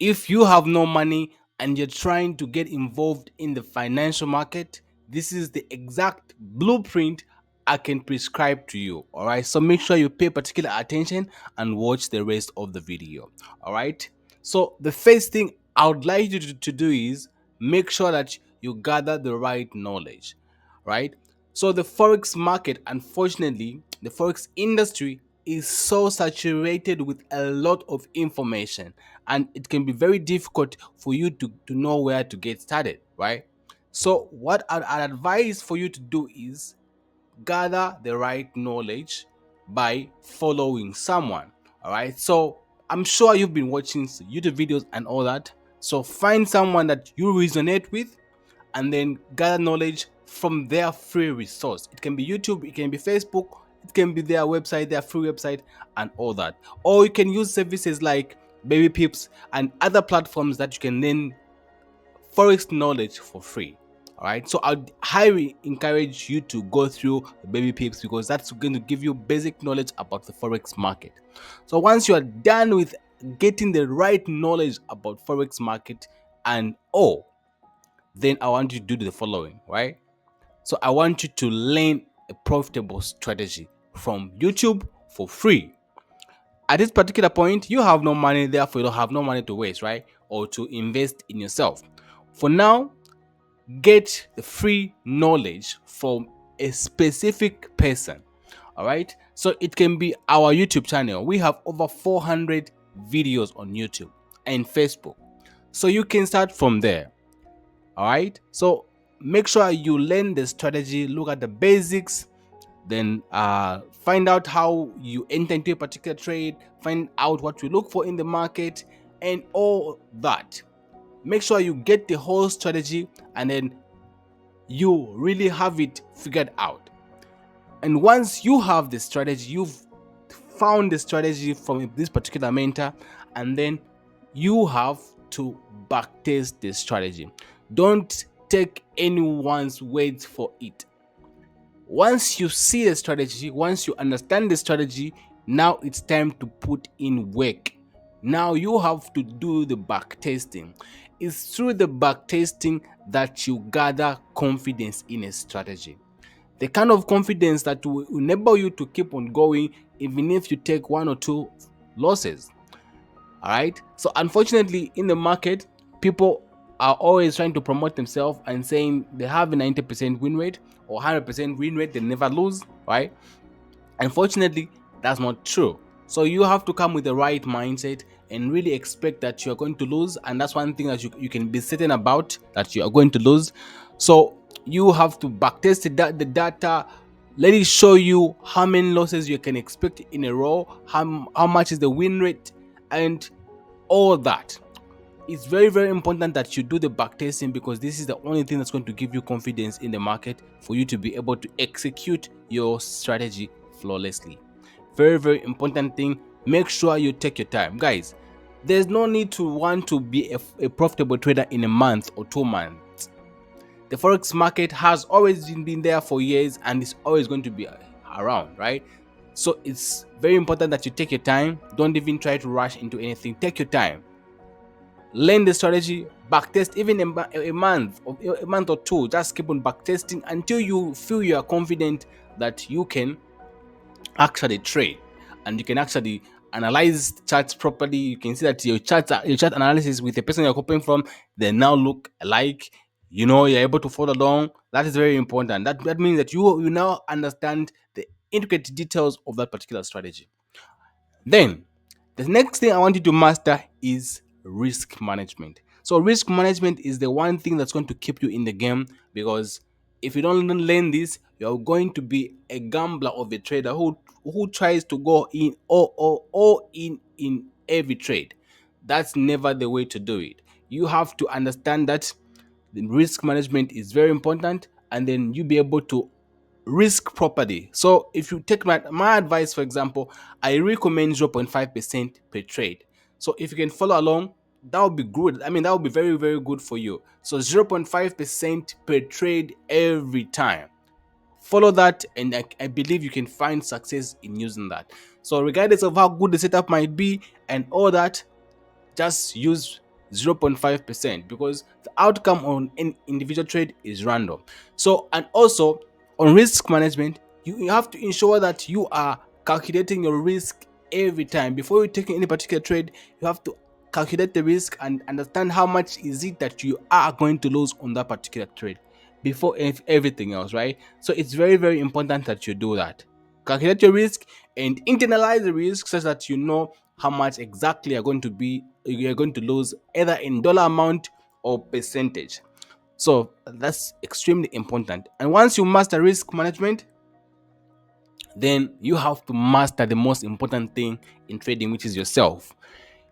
If you have no money and you're trying to get involved in the financial market, this is the exact blueprint I can prescribe to you. All right. So make sure you pay particular attention and watch the rest of the video. All right. So the first thing I would like you to do is make sure that you gather the right knowledge. Right. So the Forex market, unfortunately, the Forex industry is so saturated with a lot of information, and it can be very difficult for you to know where to get started, right? So what I'd advise for you to do is gather the right knowledge by following someone. All right. So I'm sure you've been watching YouTube videos and all that. So find someone that you resonate with and then gather knowledge from their free resource. It can be YouTube, it can be Facebook, it can be their website, their free website, and all that. Or you can use services like Baby Pips and other platforms that you can learn Forex knowledge for free. All right, so I'd highly encourage you to go through the Baby Pips because that's going to give you basic knowledge about the Forex market. So once you are done with getting the right knowledge about Forex market and all, then I want you to do the following, right? So I want you to learn a profitable strategy from YouTube for free. At this particular point, you have no money, therefore you don't have no money to waste, right? Or to invest in yourself. For now, get the free knowledge from a specific person. All right. So it can be our YouTube channel. We have over 400 videos on YouTube and Facebook. So you can start from there. All right. So make sure you learn the strategy, look at the basics, then find out how you enter into a particular trade, find out what you look for in the market, and all that. Make sure you get the whole strategy and then you really have it figured out. And once you have the strategy, you've found the strategy from this particular mentor, and then you have to backtest the strategy. Don't take anyone's word for it. Once you see the strategy, once you understand the strategy, now it's time to put in work. Now you have to do the backtesting. It's through the backtesting that you gather confidence in a strategy. The kind of confidence that will enable you to keep on going even if you take one or two losses. All right. So unfortunately, in the market, people are always trying to promote themselves and saying they have a 90% win rate or 100% win rate, they never lose, right? Unfortunately, that's not true. So you have to come with the right mindset and really expect that you're going to lose. And that's one thing that you can be certain about, that you are going to lose. So you have to backtest the data. Let it show you how many losses you can expect in a row, how much is the win rate, and all that. It's very, very important that you do the backtesting because this is the only thing that's going to give you confidence in the market for you to be able to execute your strategy flawlessly. Very, very important thing. Make sure you take your time, guys. There's no need to want to be a profitable trader in a month or 2 months. The Forex market has always been there for years and it's always going to be around, right? So it's very important that you take your time. Don't even try to rush into anything. Take your time. Learn the strategy, backtest even a month or two. Just keep on backtesting until you feel you are confident that you can actually trade and you can actually analyze charts properly. You can see that your chart analysis with the person you're copying from, they now look alike. You're able to follow along. That is very important. That means that you now understand the intricate details of that particular strategy. Then the next thing I want you to master is risk management. So risk management is the one thing that's going to keep you in the game, because if you don't learn this, you're going to be a gambler of a trader who tries to go in all in every trade. That's never the way to do it. You have to understand that the risk management is very important, and then you be able to risk properly. So if you take my advice, for example, I recommend 0.5% per trade. So if you can follow along, that would be good. I mean, that would be very, very good for you. So 0.5% per trade every time. Follow that, and I believe you can find success in using that. So regardless of how good the setup might be and all that, just use 0.5%, because the outcome on an individual trade is random. So, and also on risk management, you have to ensure that you are calculating your risk every time before you take any particular trade. You have to calculate the risk and understand how much is it that you are going to lose on that particular trade before everything else, right? So it's very, very important that you do that. Calculate your risk and internalize the risk such that you know how much exactly you're going to lose, either in dollar amount or percentage. So that's extremely important. And once you master risk management, then you have to master the most important thing in trading, which is yourself.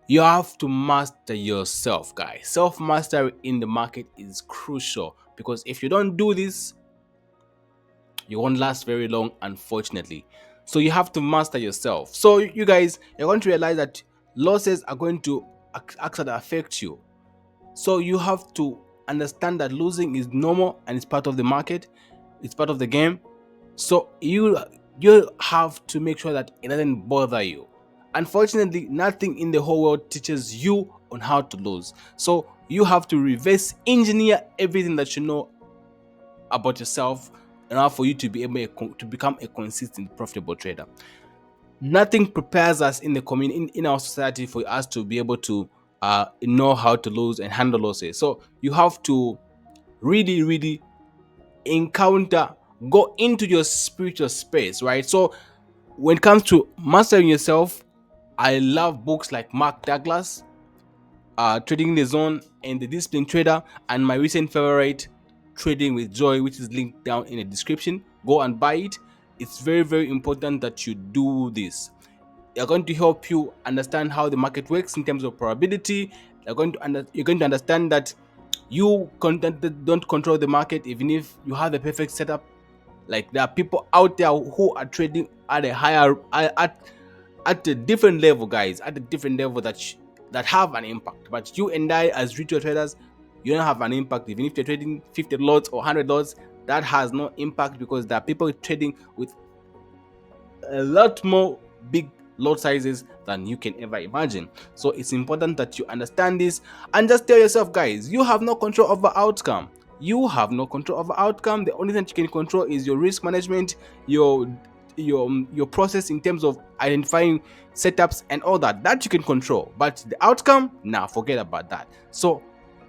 You have to master yourself, guys. Self mastery in the market is crucial, because if you don't do this, you won't last very long, unfortunately. So you have to master yourself. So you guys, you're going to realize that losses are going to actually affect you. So you have to understand that losing is normal and it's part of the market, it's part of the game. So you have to make sure that it doesn't bother you. Unfortunately, nothing in the whole world teaches you on how to lose. So you have to reverse engineer everything that you know about yourself in order for you to be able to become a consistent, profitable trader. Nothing prepares us in the community, in our society, for us to be able to know how to lose and handle losses. So you have to really, really encounter, go into your spiritual space, right? So when it comes to mastering yourself, I love books like Mark Douglas, Trading the Zone, and The Disciplined Trader, and my recent favorite, Trading with Joy, which is linked down in the description. Go and buy it. It's very, very important that you do this. They're going to help you understand how the market works in terms of probability. You're going to understand that don't control the market, even if you have the perfect setup. Like, there are people out there who are trading at a higher at a different level, guys, at a different level that have an impact. But you and I, as retail traders, you don't have an impact. Even if you're trading 50 lots or 100 lots, that has no impact, because there are people trading with a lot more big lot sizes than you can ever imagine. So it's important that you understand this and just tell yourself, guys, you have no control over outcome. You have no control over outcome. The only thing you can control is your risk management, your process in terms of identifying setups and all that you can control. But the outcome, nah, forget about that. So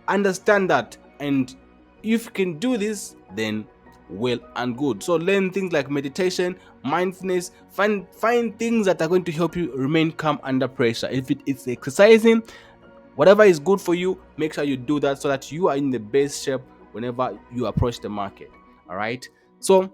understand that, and if you can do this, then well and good. So learn things like meditation, mindfulness. Find things that are going to help you remain calm under pressure. If it's exercising, whatever is good for you, make sure you do that, so that you are in the best shape whenever you approach the market. All right. So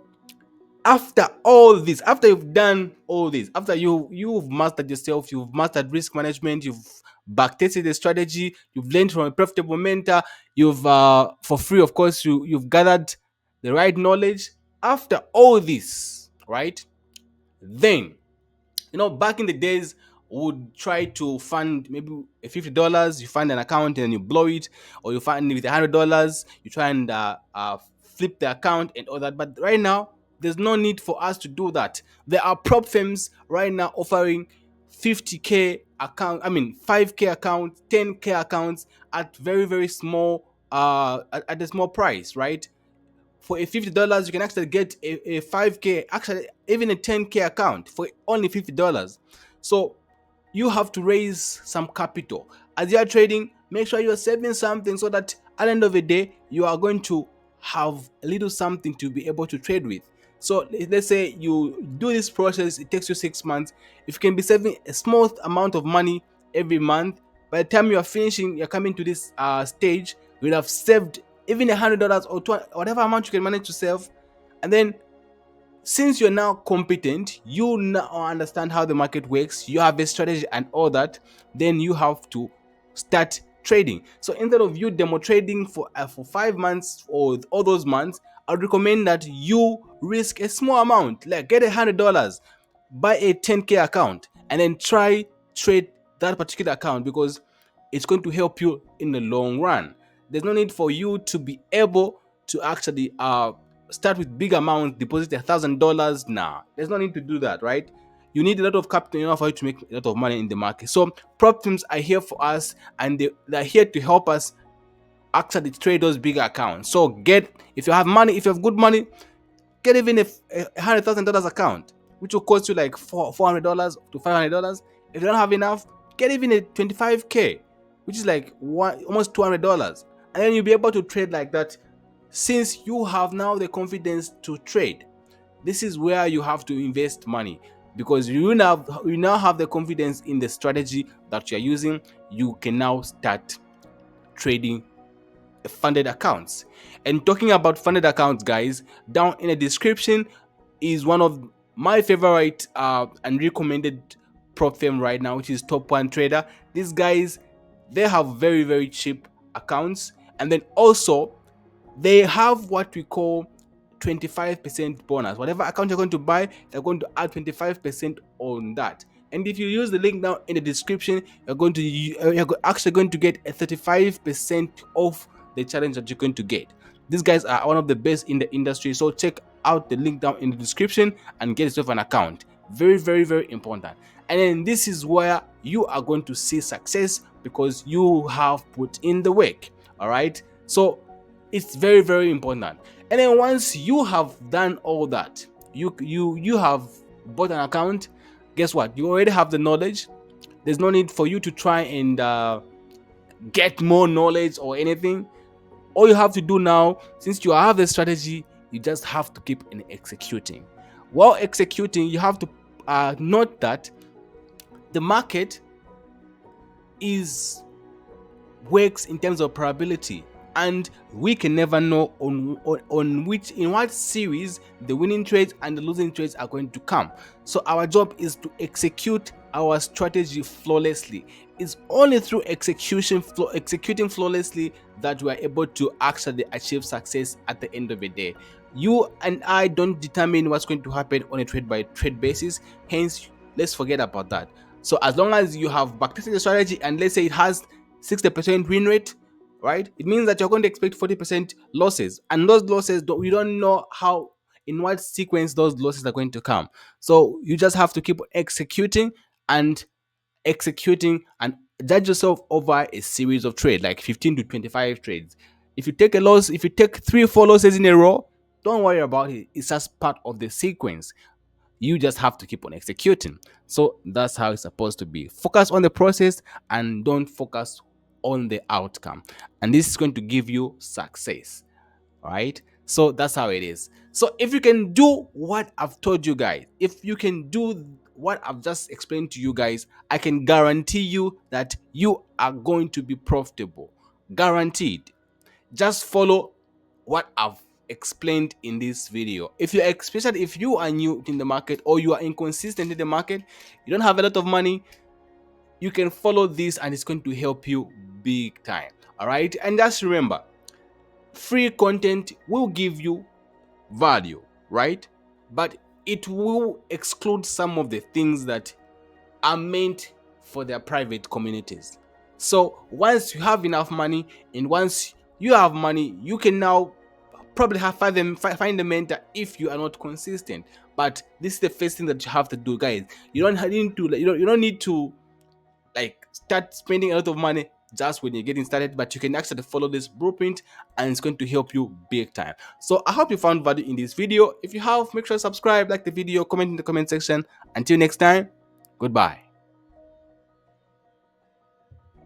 after all this, after you've done all this, after you've mastered yourself, you've mastered risk management, you've backtested the strategy, you've learned from a profitable mentor, you've for free, of course, you've gathered the right knowledge. After all this, right, then, back in the days, would try to fund maybe a $50. You find an account and you blow it, or you find with $100, you try and flip the account and all that. But right now, there's no need for us to do that. There are prop firms right now offering 50K account, I mean 5K accounts, 10K accounts at very, very small, at a small price, right? For a $50, you can actually get a 5K, actually even a 10K account for only $50. So you have to raise some capital. As you are trading, make sure you are saving something, so that at the end of the day, you are going to have a little something to be able to trade with. So let's say you do this process, it takes you 6 months. If you can be saving a small amount of money every month, by the time you are finishing, you're coming to this stage, you'll have saved even $100 or whatever amount you can manage to save. And then, since you're now competent, you now understand how the market works, you have a strategy and all that, then you have to start trading. So instead of you demo trading for 5 months or all those months, I would recommend that you risk a small amount, like get $100, buy a 10K account, and then try trade that particular account, because it's going to help you in the long run. There's no need for you to be able to actually start with big amounts, deposit $1,000. Nah, there's no need to do that, right? you need a lot of capital in order for you to make a lot of money in the market. So prop firms are here for us, and they're here to help us actually trade those bigger accounts. So if you have money, if you have good money, get even a $100,000 account, which will cost you like $400 to $500. If you don't have enough, get even a 25K, which is like almost $200, and then you'll be able to trade like that. Since you have now the confidence to trade, this is where you have to invest money, because you now have the confidence in the strategy that you're using. You can now start trading funded accounts. And talking about funded accounts, guys, down in the description is one of my favorite and recommended prop firm right now, which is Top One Trader. These guys, they have very, very cheap accounts, and then also they have what we call 25% bonus. Whatever account you're going to buy, they're going to add 25% on that. And if you use the link down in the description, you're actually going to get a 35% off the challenge that you're going to get. These guys are one of the best in the industry, so check out the link down in the description and get yourself an account. Very, very, very important. And then this is where you are going to see success, because you have put in the work. All right, so it's very, very important. And then once you have done all that, you have bought an account, guess what? You already have the knowledge. There's no need for you to try and get more knowledge or anything. All you have to do now, since you have the strategy, you just have to keep on executing. While executing, you have to note that the market works in terms of probability, and we can never know in what series the winning trades and the losing trades are going to come. So our job is to execute our strategy flawlessly. It's only through executing flawlessly that we are able to actually achieve success at the end of the day. You and I don't determine what's going to happen on a trade by trade basis, hence let's forget about that. So as long as you have backtested the strategy, and let's say it has 60% win rate, right? It means that you're going to expect 40% losses, and those losses, we don't know in what sequence those losses are going to come. So you just have to keep executing and judge yourself over a series of trades, like 15 to 25 trades. If you take a loss, if you take 3 or 4 losses in a row, don't worry about it. It's just part of the sequence. You just have to keep on executing. So that's how it's supposed to be. Focus on the process and don't focus on the outcome, and this is going to give you success. All right, so that's how it is. So if you can do what I've told you guys, if you can do what I've just explained to you guys, I can guarantee you that you are going to be profitable. Guaranteed. Just follow what I've explained in this video. Especially if you are new in the market, or you are inconsistent in the market, you don't have a lot of money, you can follow this and it's going to help you big time. All right, and just remember, free content will give you value, right? But it will exclude some of the things that are meant for their private communities. So once you have enough money, and once you have money, you can now probably find a mentor if you are not consistent. But this is the first thing that you have to do, guys. You don't need to like start spending a lot of money just when you're getting started, but you can actually follow this blueprint and it's going to help you big time. So I hope you found value in this video. If you have, make sure to subscribe, like the video, comment in the comment section. Until next time, goodbye.